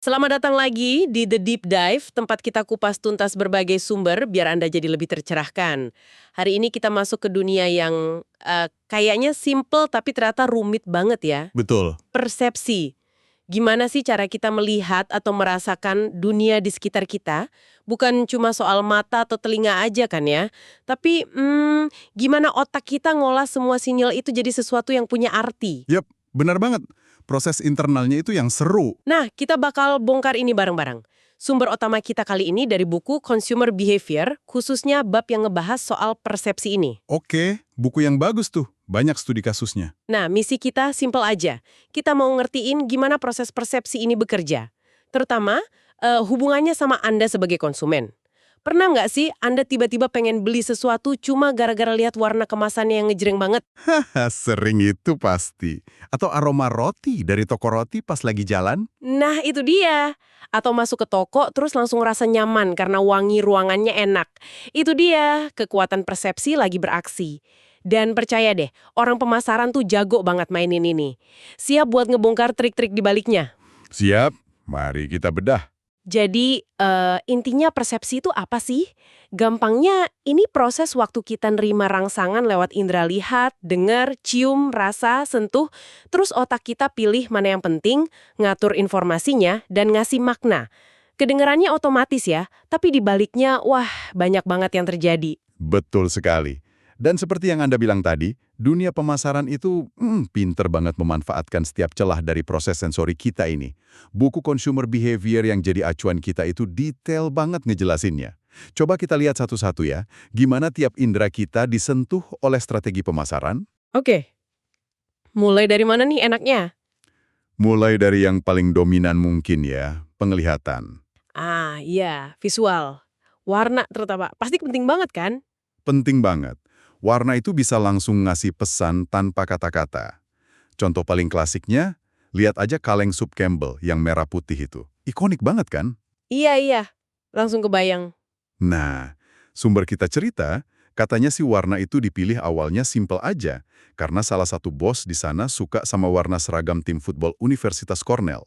Selamat datang lagi di The Deep Dive, tempat kita kupas tuntas berbagai sumber biar Anda jadi lebih tercerahkan. Hari ini kita masuk ke dunia yang kayaknya simple tapi ternyata rumit banget ya. Betul. Persepsi. Gimana sih cara kita melihat atau merasakan dunia di sekitar kita? Bukan cuma soal mata atau telinga aja kan ya. Tapi gimana otak kita ngolah semua sinyal itu jadi sesuatu yang punya arti? Yap, benar banget. Proses internalnya itu yang seru. Nah, kita bakal bongkar ini bareng-bareng. Sumber utama kita kali ini dari buku Consumer Behavior, khususnya bab yang ngebahas soal persepsi ini. Oke, buku yang bagus tuh. Banyak studi kasusnya. Nah, misi kita simple aja. Kita mau ngertiin gimana proses persepsi ini bekerja. Terutama, hubungannya sama Anda sebagai konsumen. Pernah nggak sih Anda tiba-tiba pengen beli sesuatu cuma gara-gara lihat warna kemasannya yang ngejreng banget? Haha, sering itu pasti. Atau aroma roti dari toko roti pas lagi jalan? Nah, itu dia. Atau masuk ke toko terus langsung rasa nyaman karena wangi ruangannya enak. Itu dia, kekuatan persepsi lagi beraksi. Dan percaya deh, orang pemasaran tuh jago banget mainin ini. Siap buat ngebongkar trik-trik di baliknya. Siap, mari kita bedah. Jadi, intinya persepsi itu apa sih? Gampangnya, ini proses waktu kita nerima rangsangan lewat indera lihat, dengar, cium, rasa, sentuh, terus otak kita pilih mana yang penting, ngatur informasinya, dan ngasih makna. Kedengarannya otomatis ya, tapi di baliknya, wah, banyak banget yang terjadi. Betul sekali. Dan seperti yang Anda bilang tadi, dunia pemasaran itu pinter banget memanfaatkan setiap celah dari proses sensori kita ini. Buku Consumer Behavior yang jadi acuan kita itu detail banget ngejelasinnya. Coba kita lihat satu-satu ya, gimana tiap indera kita disentuh oleh strategi pemasaran. Oke, mulai dari mana nih enaknya? Mulai dari yang paling dominan mungkin ya, penglihatan. Ah, iya, visual. Warna terutama, pasti penting banget kan? Penting banget. Warna itu bisa langsung ngasih pesan tanpa kata-kata. Contoh paling klasiknya, lihat aja kaleng sup Campbell yang merah putih itu. Ikonik banget kan? Iya, langsung kebayang. Nah, sumber kita cerita, katanya si warna itu dipilih awalnya simple aja, karena salah satu bos di sana suka sama warna seragam tim football Universitas Cornell.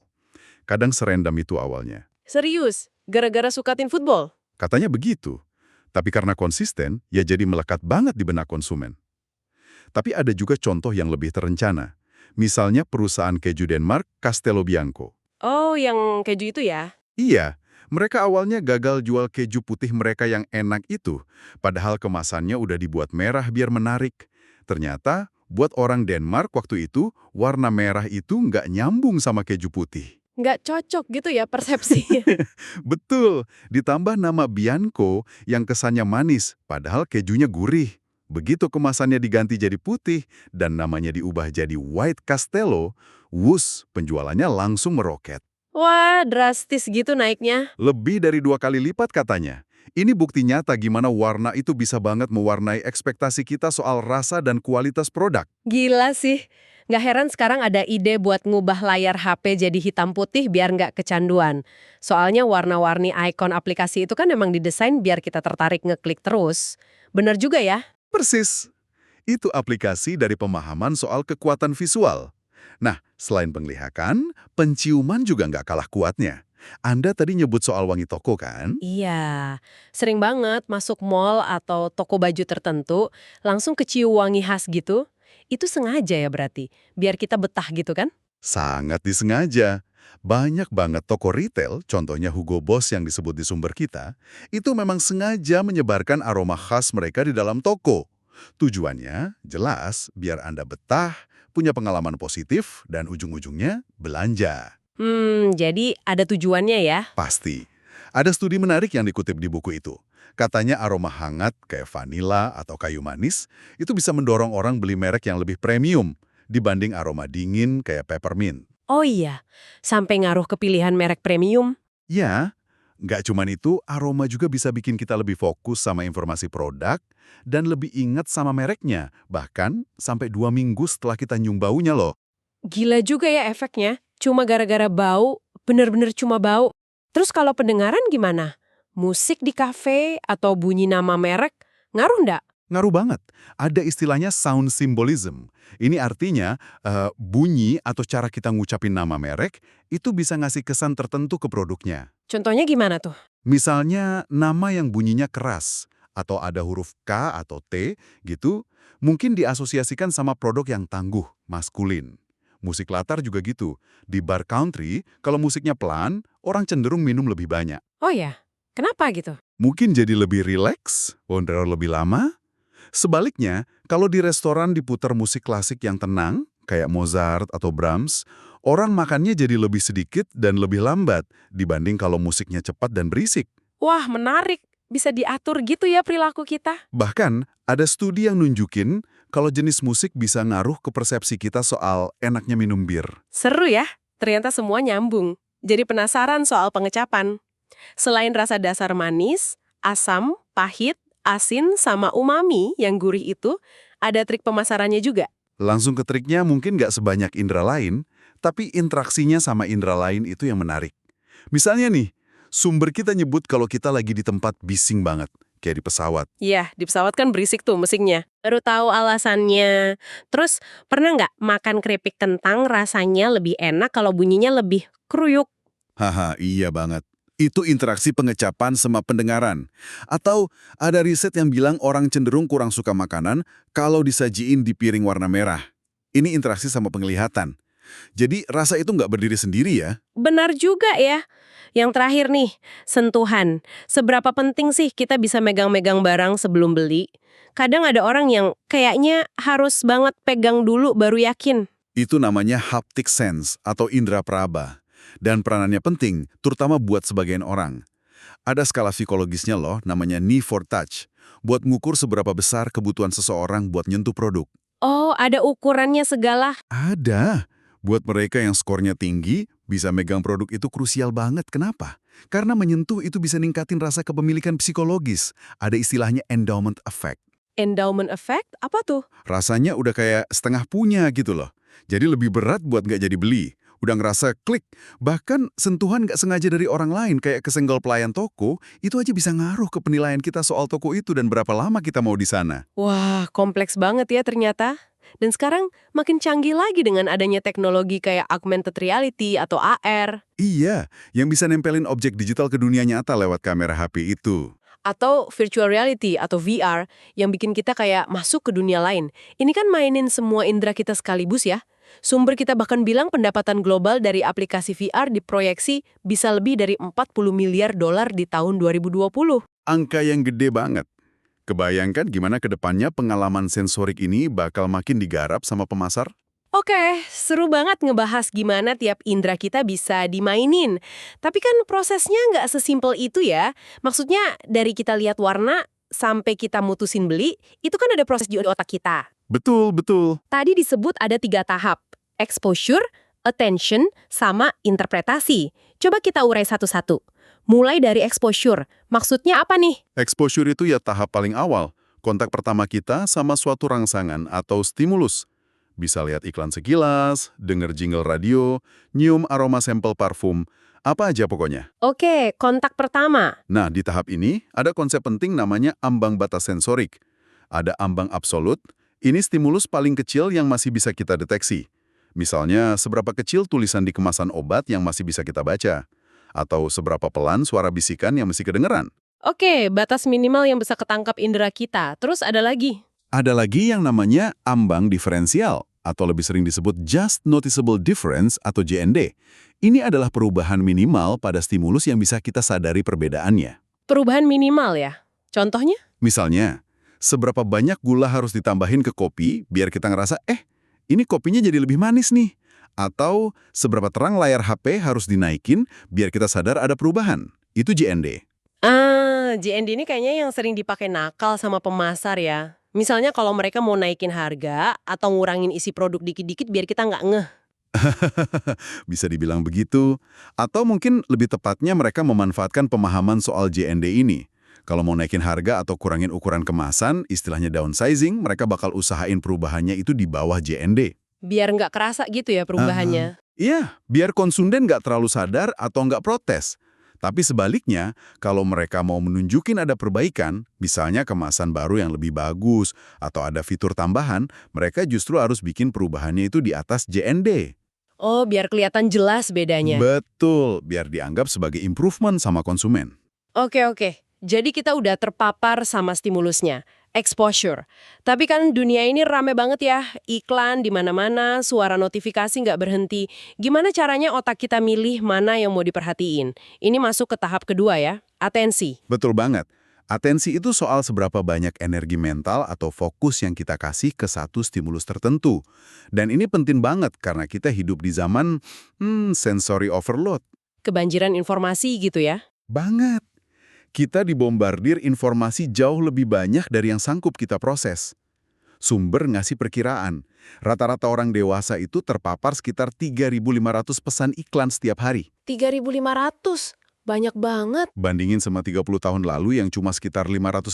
Kadang serendam itu awalnya. Serius, gara-gara suka tim football? Katanya begitu. Tapi karena konsisten, ya jadi melekat banget di benak konsumen. Tapi ada juga contoh yang lebih terencana. Misalnya perusahaan keju Denmark, Castello Bianco. Oh, yang keju itu ya? Iya, mereka awalnya gagal jual keju putih mereka yang enak itu, padahal kemasannya udah dibuat merah biar menarik. Ternyata, buat orang Denmark waktu itu, warna merah itu nggak nyambung sama keju putih. Nggak cocok gitu ya persepsinya. Betul, ditambah nama Bianco yang kesannya manis, padahal kejunya gurih. Begitu kemasannya diganti jadi putih dan namanya diubah jadi White Castello, wus, penjualannya langsung meroket. Wah, drastis gitu naiknya. Lebih dari 2 kali lipat katanya. Ini bukti nyata gimana warna itu bisa banget mewarnai ekspektasi kita soal rasa dan kualitas produk. Gila sih. Nggak heran sekarang ada ide buat ngubah layar HP jadi hitam putih biar nggak kecanduan. Soalnya warna-warni ikon aplikasi itu kan memang didesain biar kita tertarik ngeklik terus. Bener juga ya? Persis. Itu aplikasi dari pemahaman soal kekuatan visual. Nah, selain penglihatan, penciuman juga nggak kalah kuatnya. Anda tadi nyebut soal wangi toko kan? Iya, sering banget masuk mall atau toko baju tertentu, langsung kecium wangi khas gitu. Itu sengaja ya berarti, biar kita betah gitu kan? Sangat disengaja. Banyak banget toko retail, contohnya Hugo Boss yang disebut di sumber kita, itu memang sengaja menyebarkan aroma khas mereka di dalam toko. Tujuannya jelas biar Anda betah, punya pengalaman positif, dan ujung-ujungnya belanja. Jadi ada tujuannya ya? Pasti. Ada studi menarik yang dikutip di buku itu. Katanya aroma hangat kayak vanila atau kayu manis itu bisa mendorong orang beli merek yang lebih premium dibanding aroma dingin kayak peppermint. Oh iya, sampai ngaruh ke pilihan merek premium? Ya, nggak cuman itu, aroma juga bisa bikin kita lebih fokus sama informasi produk dan lebih ingat sama mereknya, bahkan sampai 2 minggu setelah kita nyium baunya loh. Gila juga ya efeknya, cuma gara-gara bau, bener-bener cuma bau. Terus kalau pendengaran gimana? Musik di kafe atau bunyi nama merek, ngaruh ndak? Ngaruh banget. Ada istilahnya sound symbolism. Ini artinya bunyi atau cara kita ngucapin nama merek itu bisa ngasih kesan tertentu ke produknya. Contohnya gimana tuh? Misalnya nama yang bunyinya keras atau ada huruf K atau T gitu, mungkin diasosiasikan sama produk yang tangguh, maskulin. Musik latar juga gitu. Di bar country, kalau musiknya pelan, orang cenderung minum lebih banyak. Oh ya, kenapa gitu? Mungkin jadi lebih rileks, ngobrol lebih lama. Sebaliknya, kalau di restoran diputar musik klasik yang tenang, kayak Mozart atau Brahms, orang makannya jadi lebih sedikit dan lebih lambat dibanding kalau musiknya cepat dan berisik. Wah, menarik. Bisa diatur gitu ya perilaku kita. Bahkan, ada studi yang nunjukin kalau jenis musik bisa ngaruh ke persepsi kita soal enaknya minum bir. Seru ya, ternyata semua nyambung. Jadi penasaran soal pengecapan. Selain rasa dasar manis, asam, pahit, asin, sama umami yang gurih itu, ada trik pemasarannya juga. Langsung ke triknya mungkin nggak sebanyak indera lain, tapi interaksinya sama indera lain itu yang menarik. Misalnya nih, sumber kita nyebut kalau kita lagi di tempat bising banget, kayak di pesawat. Iya, di pesawat kan berisik tuh musiknya. Baru tahu alasannya. Terus, pernah nggak makan keripik kentang rasanya lebih enak kalau bunyinya lebih kruyuk? Haha, iya banget. Itu interaksi pengecapan sama pendengaran. Atau ada riset yang bilang orang cenderung kurang suka makanan kalau disajiin di piring warna merah. Ini interaksi sama penglihatan. Jadi rasa itu nggak berdiri sendiri ya. Benar juga ya. Yang terakhir nih, sentuhan. Seberapa penting sih kita bisa megang-megang barang sebelum beli? Kadang ada orang yang kayaknya harus banget pegang dulu baru yakin. Itu namanya haptic sense atau indera peraba. Dan peranannya penting, terutama buat sebagian orang. Ada skala psikologisnya loh, namanya knee for touch. Buat ngukur seberapa besar kebutuhan seseorang buat nyentuh produk. Oh, ada ukurannya segala. Ada. Buat mereka yang skornya tinggi, bisa megang produk itu krusial banget. Kenapa? Karena menyentuh itu bisa ningkatin rasa kepemilikan psikologis. Ada istilahnya endowment effect. Endowment effect? Apa tuh? Rasanya udah kayak setengah punya gitu loh. Jadi lebih berat buat nggak jadi beli. Udah ngerasa klik. Bahkan sentuhan nggak sengaja dari orang lain kayak kesenggol pelayan toko, itu aja bisa ngaruh ke penilaian kita soal toko itu dan berapa lama kita mau di sana. Wah, kompleks banget ya ternyata. Dan sekarang makin canggih lagi dengan adanya teknologi kayak augmented reality atau AR. Iya, yang bisa nempelin objek digital ke dunia nyata lewat kamera HP itu. Atau virtual reality atau VR yang bikin kita kayak masuk ke dunia lain. Ini kan mainin semua indera kita sekaligus ya. Sumber kita bahkan bilang pendapatan global dari aplikasi VR diproyeksi bisa lebih dari 40 miliar dolar di tahun 2020. Angka yang gede banget. Kebayangkan gimana ke depannya pengalaman sensorik ini bakal makin digarap sama pemasar? Oke, seru banget ngebahas gimana tiap indera kita bisa dimainin. Tapi kan prosesnya nggak sesimpel itu ya. Maksudnya dari kita lihat warna sampai kita mutusin beli, itu kan ada proses di otak kita. Betul, betul. Tadi disebut ada 3 tahap. Exposure, attention, sama interpretasi. Coba kita urai satu-satu. Mulai dari exposure. Maksudnya apa nih? Exposure itu ya tahap paling awal. Kontak pertama kita sama suatu rangsangan atau stimulus. Bisa lihat iklan sekilas, denger jingle radio, nyium aroma sampel parfum, apa aja pokoknya. Oke, kontak pertama. Nah, di tahap ini ada konsep penting namanya ambang batas sensorik. Ada ambang absolut, ini stimulus paling kecil yang masih bisa kita deteksi. Misalnya, seberapa kecil tulisan di kemasan obat yang masih bisa kita baca. Atau seberapa pelan suara bisikan yang masih kedengeran. Oke, batas minimal yang bisa ketangkap indera kita. Terus ada lagi. Ada lagi yang namanya ambang diferensial, atau lebih sering disebut Just Noticeable Difference atau JND. Ini adalah perubahan minimal pada stimulus yang bisa kita sadari perbedaannya. Perubahan minimal ya? Contohnya? Misalnya, seberapa banyak gula harus ditambahin ke kopi biar kita ngerasa, ini kopinya jadi lebih manis nih. Atau seberapa terang layar HP harus dinaikin biar kita sadar ada perubahan. Itu JND. JND ini kayaknya yang sering dipakai nakal sama pemasar ya. Misalnya kalau mereka mau naikin harga atau ngurangin isi produk dikit-dikit biar kita nggak ngeh. Bisa dibilang begitu. Atau mungkin lebih tepatnya mereka memanfaatkan pemahaman soal JND ini. Kalau mau naikin harga atau kurangin ukuran kemasan, istilahnya downsizing, mereka bakal usahain perubahannya itu di bawah JND. Biar nggak kerasa gitu ya perubahannya. Iya, biar konsumen nggak terlalu sadar atau nggak protes. Tapi sebaliknya, kalau mereka mau menunjukin ada perbaikan, misalnya kemasan baru yang lebih bagus, atau ada fitur tambahan, mereka justru harus bikin perubahannya itu di atas JND. Oh, biar kelihatan jelas bedanya. Betul, biar dianggap sebagai improvement sama konsumen. Oke. Jadi kita udah terpapar sama stimulusnya, exposure. Tapi kan dunia ini rame banget ya, iklan di mana-mana, suara notifikasi nggak berhenti. Gimana caranya otak kita milih mana yang mau diperhatiin? Ini masuk ke tahap kedua ya, atensi. Betul banget. Atensi itu soal seberapa banyak energi mental atau fokus yang kita kasih ke satu stimulus tertentu. Dan ini penting banget karena kita hidup di zaman sensory overload. Kebanjiran informasi gitu ya. Banget. Kita dibombardir informasi jauh lebih banyak dari yang sanggup kita proses. Sumber ngasih perkiraan. Rata-rata orang dewasa itu terpapar sekitar 3.500 pesan iklan setiap hari. 3.500, banyak banget. Bandingin sama 30 tahun lalu yang cuma sekitar 560?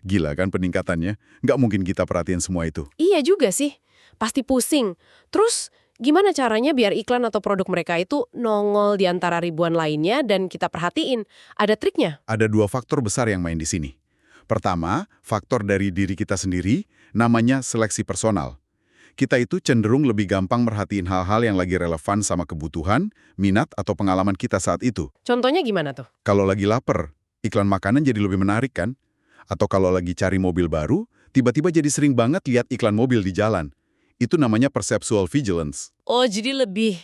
Gila kan peningkatannya? Nggak mungkin kita perhatiin semua itu. Iya juga sih, pasti pusing. Terus gimana caranya biar iklan atau produk mereka itu nongol di antara ribuan lainnya dan kita perhatiin? Ada triknya? Ada dua faktor besar yang main di sini. Pertama, faktor dari diri kita sendiri, namanya seleksi personal. Kita itu cenderung lebih gampang merhatiin hal-hal yang lagi relevan sama kebutuhan, minat, atau pengalaman kita saat itu. Contohnya gimana tuh? Kalau lagi lapar, iklan makanan jadi lebih menarik kan? Atau kalau lagi cari mobil baru, tiba-tiba jadi sering banget lihat iklan mobil di jalan. Itu namanya perceptual vigilance. Oh, jadi lebih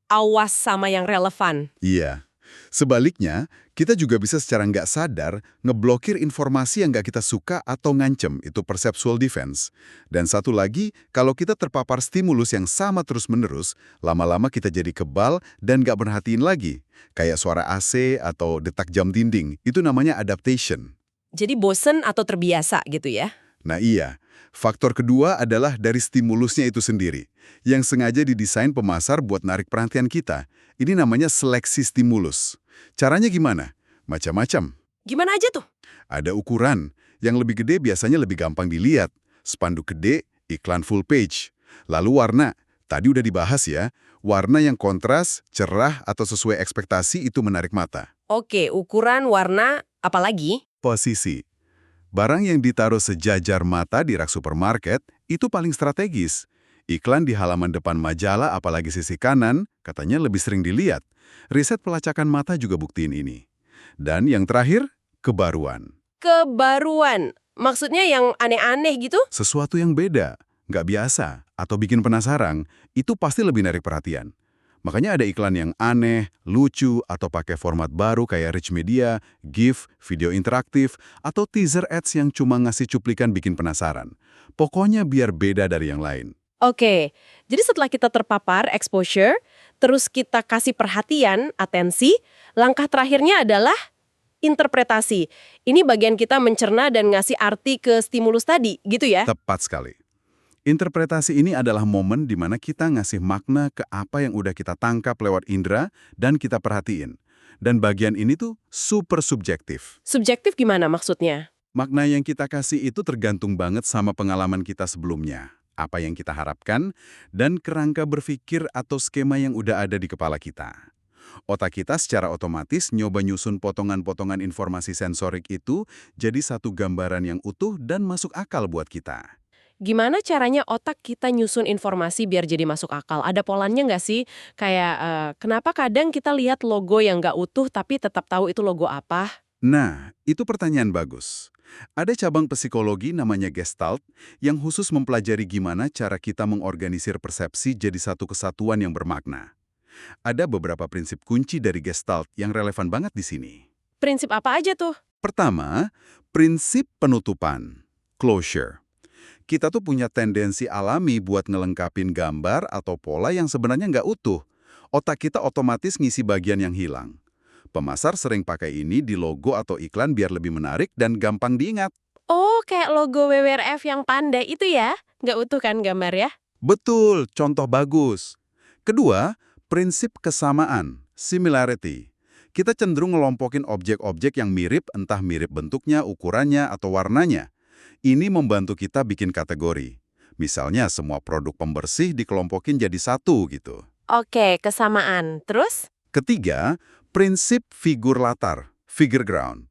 awas sama yang relevan. Iya. Sebaliknya, kita juga bisa secara nggak sadar ngeblokir informasi yang nggak kita suka atau ngancem, itu perceptual defense. Dan satu lagi, kalau kita terpapar stimulus yang sama terus-menerus, lama-lama kita jadi kebal dan nggak perhatiin lagi. Kayak suara AC atau detak jam dinding, itu namanya adaptation. Jadi bosen atau terbiasa gitu ya? Nah iya, faktor kedua adalah dari stimulusnya itu sendiri, yang sengaja didesain pemasar buat narik perhatian kita. Ini namanya seleksi stimulus. Caranya gimana? Macam-macam. Gimana aja tuh? Ada ukuran, yang lebih gede biasanya lebih gampang dilihat. Spanduk gede, iklan full page. Lalu warna, tadi udah dibahas ya, warna yang kontras, cerah, atau sesuai ekspektasi itu menarik mata. Oke, ukuran, warna, apalagi? Posisi. Barang yang ditaruh sejajar mata di rak supermarket itu paling strategis. Iklan di halaman depan majalah apalagi sisi kanan katanya lebih sering dilihat. Riset pelacakan mata juga buktiin ini. Dan yang terakhir, kebaruan. Kebaruan. Maksudnya yang aneh-aneh gitu? Sesuatu yang beda, nggak biasa, atau bikin penasaran, itu pasti lebih narik perhatian. Makanya ada iklan yang aneh, lucu, atau pakai format baru kayak rich media, GIF, video interaktif, atau teaser ads yang cuma ngasih cuplikan bikin penasaran. Pokoknya biar beda dari yang lain. Oke, jadi setelah kita terpapar exposure, terus kita kasih perhatian, atensi, langkah terakhirnya adalah interpretasi. Ini bagian kita mencerna dan ngasih arti ke stimulus tadi, gitu ya? Tepat sekali. Interpretasi ini adalah momen di mana kita ngasih makna ke apa yang udah kita tangkap lewat indera dan kita perhatiin. Dan bagian ini tuh super subjektif. Subjektif gimana maksudnya? Makna yang kita kasih itu tergantung banget sama pengalaman kita sebelumnya, apa yang kita harapkan, dan kerangka berpikir atau skema yang udah ada di kepala kita. Otak kita secara otomatis nyoba nyusun potongan-potongan informasi sensorik itu jadi satu gambaran yang utuh dan masuk akal buat kita. Gimana caranya otak kita nyusun informasi biar jadi masuk akal? Ada polanya nggak sih? Kayak, kenapa kadang kita lihat logo yang nggak utuh tapi tetap tahu itu logo apa? Nah, itu pertanyaan bagus. Ada cabang psikologi namanya Gestalt yang khusus mempelajari gimana cara kita mengorganisir persepsi jadi satu kesatuan yang bermakna. Ada beberapa prinsip kunci dari Gestalt yang relevan banget di sini. Prinsip apa aja tuh? Pertama, prinsip penutupan, closure. Kita tuh punya tendensi alami buat ngelengkapin gambar atau pola yang sebenarnya nggak utuh. Otak kita otomatis ngisi bagian yang hilang. Pemasar sering pakai ini di logo atau iklan biar lebih menarik dan gampang diingat. Oh, kayak logo WWRF yang pandai itu ya? Nggak utuh kan gambar ya? Betul, contoh bagus. Kedua, prinsip kesamaan, similarity. Kita cenderung ngelompokin objek-objek yang mirip, entah mirip bentuknya, ukurannya, atau warnanya. Ini membantu kita bikin kategori. Misalnya semua produk pembersih dikelompokin jadi satu gitu. Oke, kesamaan. Terus? Ketiga, Prinsip figur latar, figure ground.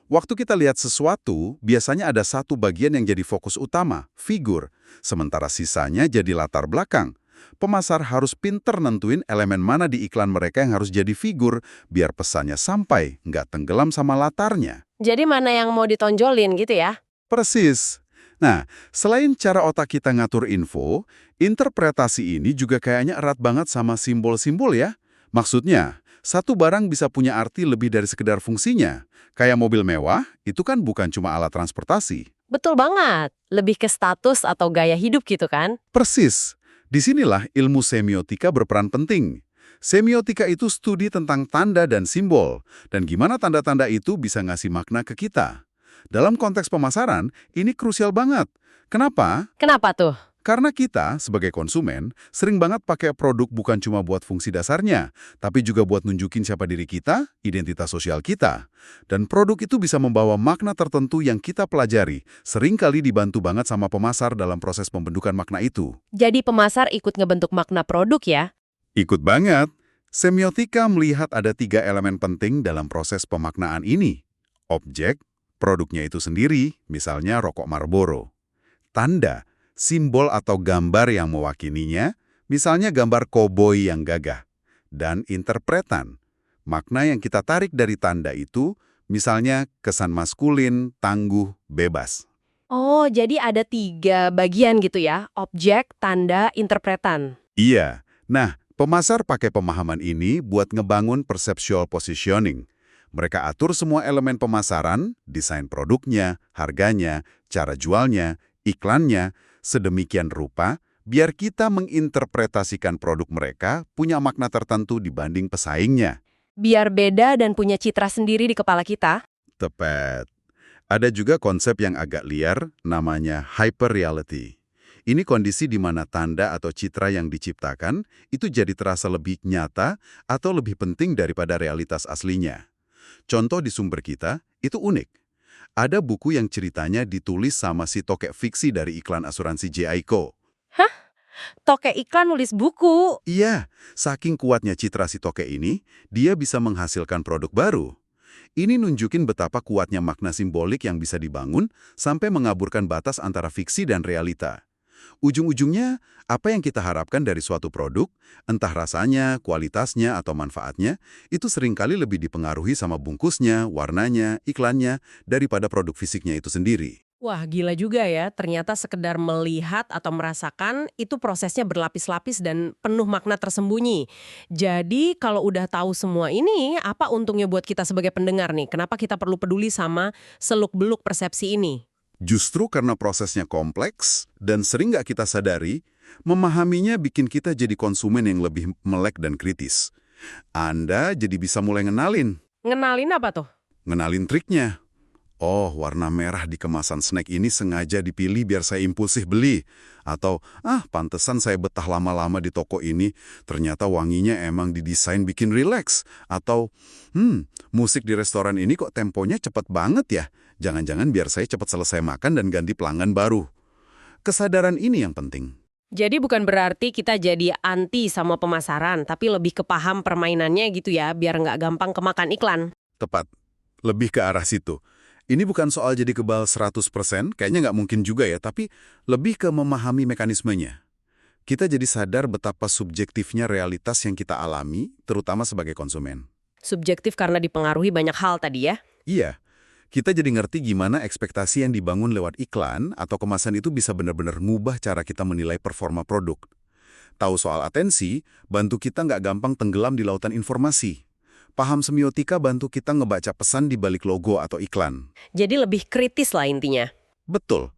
Waktu kita lihat sesuatu, biasanya ada satu bagian yang jadi fokus utama, figur, sementara sisanya jadi latar belakang. Pemasar harus pinter nentuin elemen mana di iklan mereka yang harus jadi figur, biar pesannya sampai, nggak tenggelam sama latarnya. Jadi mana yang mau ditonjolin gitu ya? Persis. Nah, selain cara otak kita ngatur info, interpretasi ini juga kayaknya erat banget sama simbol-simbol ya. Maksudnya, satu barang bisa punya arti lebih dari sekedar fungsinya. Kayak mobil mewah, itu kan bukan cuma alat transportasi. Betul banget. Lebih ke status atau gaya hidup gitu kan? Persis. Disinilah ilmu semiotika berperan penting. Semiotika itu studi tentang tanda dan simbol, dan gimana tanda-tanda itu bisa ngasih makna ke kita. Dalam konteks pemasaran, ini krusial banget. Kenapa? Kenapa tuh? Karena kita, sebagai konsumen, sering banget pakai produk bukan cuma buat fungsi dasarnya, tapi juga buat nunjukin siapa diri kita, identitas sosial kita. Dan produk itu bisa membawa makna tertentu yang kita pelajari, seringkali dibantu banget sama pemasar dalam proses pembentukan makna itu. Jadi pemasar ikut ngebentuk makna produk ya? Ikut banget. Semiotika melihat ada 3 elemen penting dalam proses pemaknaan ini. Objek, produknya itu sendiri, misalnya rokok Marlboro. Tanda, simbol atau gambar yang mewakilinya, misalnya gambar koboi yang gagah. Dan interpretan, makna yang kita tarik dari tanda itu, misalnya kesan maskulin, tangguh, bebas. Oh, jadi ada 3 bagian gitu ya? Objek, tanda, interpretan. Iya. Nah, pemasar pakai pemahaman ini buat ngebangun perceptual positioning. Mereka atur semua elemen pemasaran, desain produknya, harganya, cara jualnya, iklannya, sedemikian rupa, biar kita menginterpretasikan produk mereka punya makna tertentu dibanding pesaingnya. Biar beda dan punya citra sendiri di kepala kita. Tepat. Ada juga konsep yang agak liar, namanya hyperreality. Ini kondisi di mana tanda atau citra yang diciptakan itu jadi terasa lebih nyata atau lebih penting daripada realitas aslinya. Contoh di sumber kita, itu unik. Ada buku yang ceritanya ditulis sama si tokek fiksi dari iklan asuransi J.I.Co. Hah? Tokek iklan nulis buku? Iya, saking kuatnya citra si tokek ini, dia bisa menghasilkan produk baru. Ini nunjukin betapa kuatnya makna simbolik yang bisa dibangun sampai mengaburkan batas antara fiksi dan realita. Ujung-ujungnya, apa yang kita harapkan dari suatu produk, entah rasanya, kualitasnya, atau manfaatnya, itu seringkali lebih dipengaruhi sama bungkusnya, warnanya, iklannya, daripada produk fisiknya itu sendiri. Wah, gila juga ya. Ternyata sekedar melihat atau merasakan itu prosesnya berlapis-lapis dan penuh makna tersembunyi. Jadi kalau udah tahu semua ini, apa untungnya buat kita sebagai pendengar nih? Kenapa kita perlu peduli sama seluk-beluk persepsi ini? Justru karena prosesnya kompleks dan sering nggak kita sadari, memahaminya bikin kita jadi konsumen yang lebih melek dan kritis. Anda jadi bisa mulai ngenalin. Ngenalin apa tuh? Ngenalin triknya. Oh, warna merah di kemasan snack ini sengaja dipilih biar saya impulsif beli. Atau, pantesan saya betah lama-lama di toko ini, ternyata wanginya emang didesain bikin rileks. Atau, musik di restoran ini kok temponya cepet banget ya? Jangan-jangan biar saya cepat selesai makan dan ganti pelanggan baru. Kesadaran ini yang penting. Jadi bukan berarti kita jadi anti sama pemasaran, tapi lebih ke paham permainannya gitu ya, biar nggak gampang kemakan iklan. Tepat. Lebih ke arah situ. Ini bukan soal jadi kebal 100%, kayaknya nggak mungkin juga ya, tapi lebih ke memahami mekanismenya. Kita jadi sadar betapa subjektifnya realitas yang kita alami, terutama sebagai konsumen. Subjektif karena dipengaruhi banyak hal tadi ya. Iya, kita jadi ngerti gimana ekspektasi yang dibangun lewat iklan atau kemasan itu bisa benar-benar ngubah cara kita menilai performa produk. Tahu soal atensi, bantu kita nggak gampang tenggelam di lautan informasi. Paham semiotika bantu kita ngebaca pesan di balik logo atau iklan. Jadi lebih kritis lah intinya. Betul.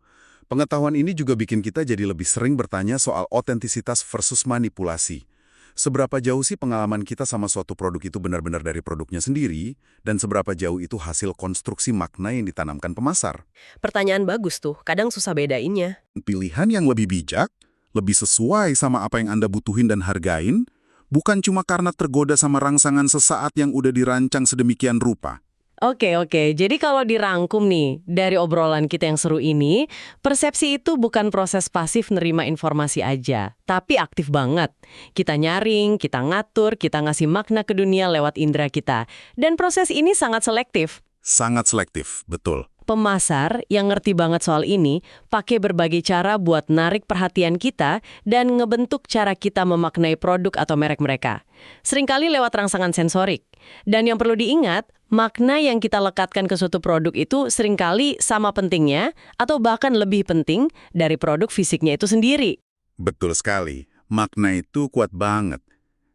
Pengetahuan ini juga bikin kita jadi lebih sering bertanya soal otentisitas versus manipulasi. Seberapa jauh sih pengalaman kita sama suatu produk itu benar-benar dari produknya sendiri, dan seberapa jauh itu hasil konstruksi makna yang ditanamkan pemasar. Pertanyaan bagus tuh, kadang susah bedainnya. Pilihan yang lebih bijak, lebih sesuai sama apa yang Anda butuhin dan hargain, bukan cuma karena tergoda sama rangsangan sesaat yang udah dirancang sedemikian rupa. Oke. Jadi kalau dirangkum nih, dari obrolan kita yang seru ini, persepsi itu bukan proses pasif nerima informasi aja, tapi aktif banget. Kita nyaring, kita ngatur, kita ngasih makna ke dunia lewat indera kita. Dan proses ini sangat selektif. Sangat selektif, betul. Pemasar yang ngerti banget soal ini pakai berbagai cara buat narik perhatian kita dan ngebentuk cara kita memaknai produk atau merek mereka. Seringkali lewat rangsangan sensorik. Dan yang perlu diingat, makna yang kita lekatkan ke suatu produk itu seringkali sama pentingnya atau bahkan lebih penting dari produk fisiknya itu sendiri. Betul sekali. Makna itu kuat banget.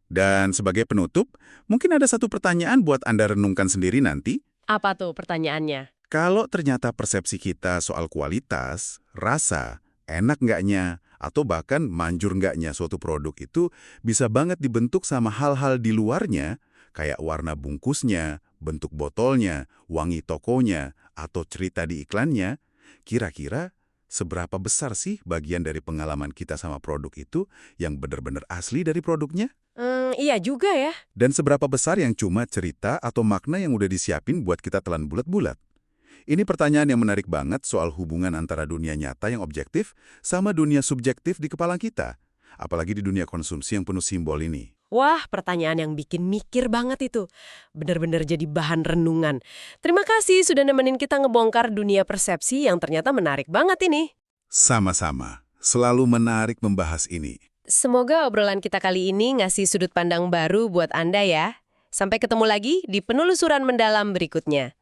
Dan sebagai penutup, mungkin ada satu pertanyaan buat Anda renungkan sendiri nanti. Apa tuh pertanyaannya? Kalau ternyata persepsi kita soal kualitas, rasa, enak nggaknya, atau bahkan manjur nggaknya suatu produk itu bisa banget dibentuk sama hal-hal di luarnya, kayak warna bungkusnya, bentuk botolnya, wangi tokonya, atau cerita di iklannya, kira-kira seberapa besar sih bagian dari pengalaman kita sama produk itu yang benar-benar asli dari produknya? Iya juga ya. Dan seberapa besar yang cuma cerita atau makna yang udah disiapin buat kita telan bulat-bulat? Ini pertanyaan yang menarik banget soal hubungan antara dunia nyata yang objektif sama dunia subjektif di kepala kita. Apalagi di dunia konsumsi yang penuh simbol ini. Wah, pertanyaan yang bikin mikir banget itu. Bener-bener jadi bahan renungan. Terima kasih sudah nemenin kita ngebongkar dunia persepsi yang ternyata menarik banget ini. Sama-sama. Selalu menarik membahas ini. Semoga obrolan kita kali ini ngasih sudut pandang baru buat Anda ya. Sampai ketemu lagi di penelusuran mendalam berikutnya.